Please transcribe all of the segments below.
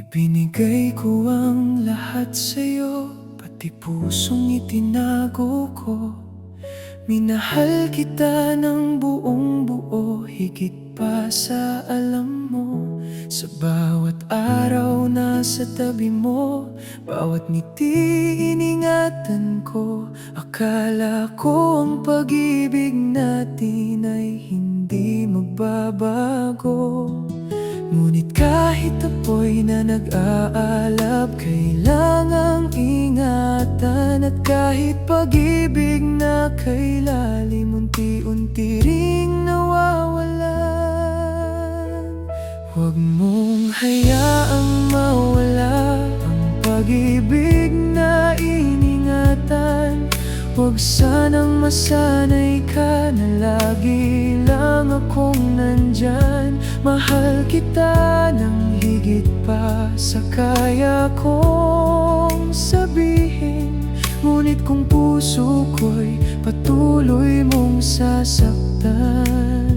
Ibinigay ko ang lahat sa'yo, pati pusong itinago ko. Minahal kita ng buong buo, higit pa sa alam mo. Sa bawat araw na sa tabi mo, bawat ngiti iningatan ko. Akala ko ang pag-ibig natin ay hindi magbabago. Ngunit kahit apoy na nag-aalab, kailangang ingatan. At kahit pag-ibig na kay lalim, unti-unti ring nawawalan. Huwag mong hayaang mawala ang pag-ibig na iningatan. Huwag sanang masanay ka na lagi lang akong nandyan. Mahal kita ng higit pa sa kaya kong sabihin. Ngunit kung puso ko'y patuloy mong sasaktan,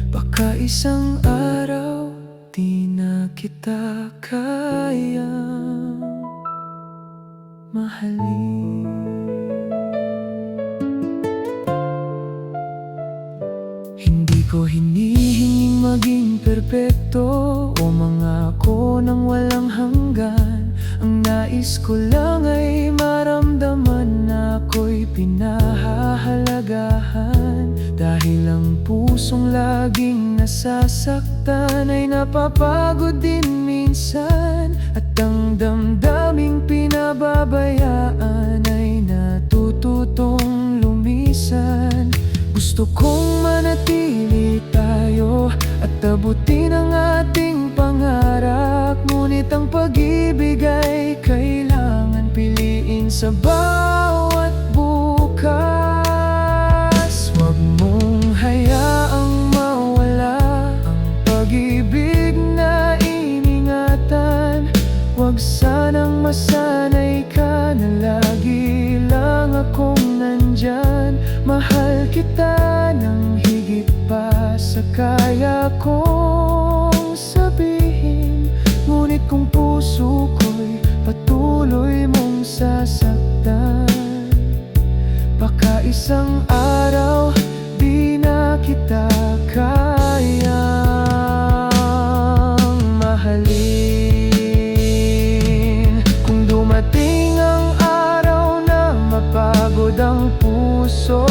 baka isang araw di na kita kayang mahalin. Hindi ko hinihinging maging perpekto o mangako ng walang hanggan. Ang nais ko lang ay maramdaman na ako'y pinahahalagahan. Dahil ang pusong laging nasasaktan ay napapagod din minsan. At ang damdaming pinababayaan ay natututong lumisan. Gusto kong manatili tayo at abutin ang ating pangarap. Ngunit ang pag-ibig ay kailangan piliin sa bawat bukas. Huwag mong hayaang mawala ang pag-ibig na iningatan. Huwag sanang masanay ka na lagi lang akong nandyan. Mahal kita ng higit pa sa kaya kong sabihin. Ngunit kung puso ko'y patuloy mong sasaktan, baka isang araw di na kita kayang mahalin. Kung dumating ang araw na mapagod ang puso,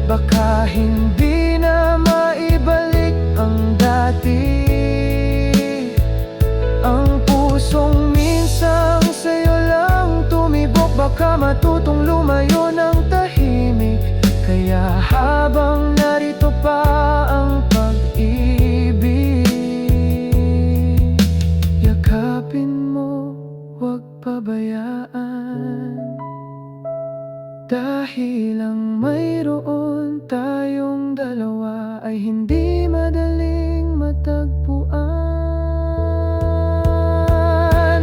baka hindi na maibalik ang dati. Ang pusong minsang sa'yo lang tumibok, baka matutong lumayo ng tahimik. Kaya habang narito pa ang pag-ibig, yakapin mo, huwag pabayaan. Dahil ang mayroon tayong dalawa ay hindi madaling matagpuan.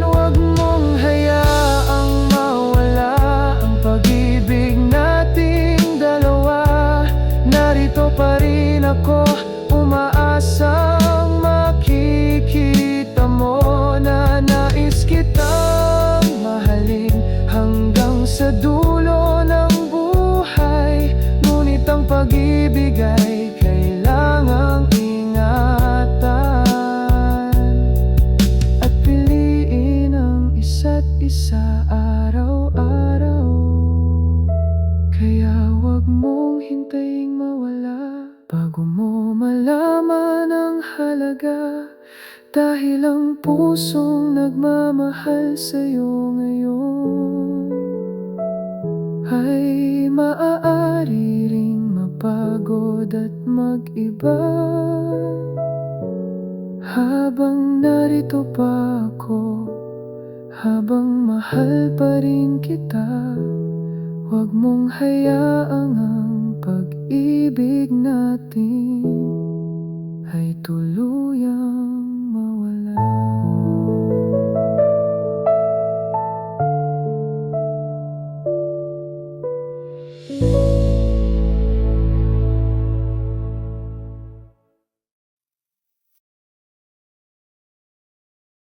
Huwag mong hayaang mawala ang pag-ibig nating dalawa. Narito pa rin ako, umaasang makikita mo na nais kitang mahalin hanggang sa dulo ng buhay. Ngunit ang pag-ibig ay kailangang ingatan at piliin ang isa't isa araw-araw. Kaya huwag mong hintayin mawala bago mo malaman ang halaga. Dahil ang pusong nagmamahal sa'yo ngayon ay maaari ring mapagod at mag-iba. Habang narito pa ako, habang mahal pa rin kita, huwag mong hayaang ang pag-ibig natin ay tuluyang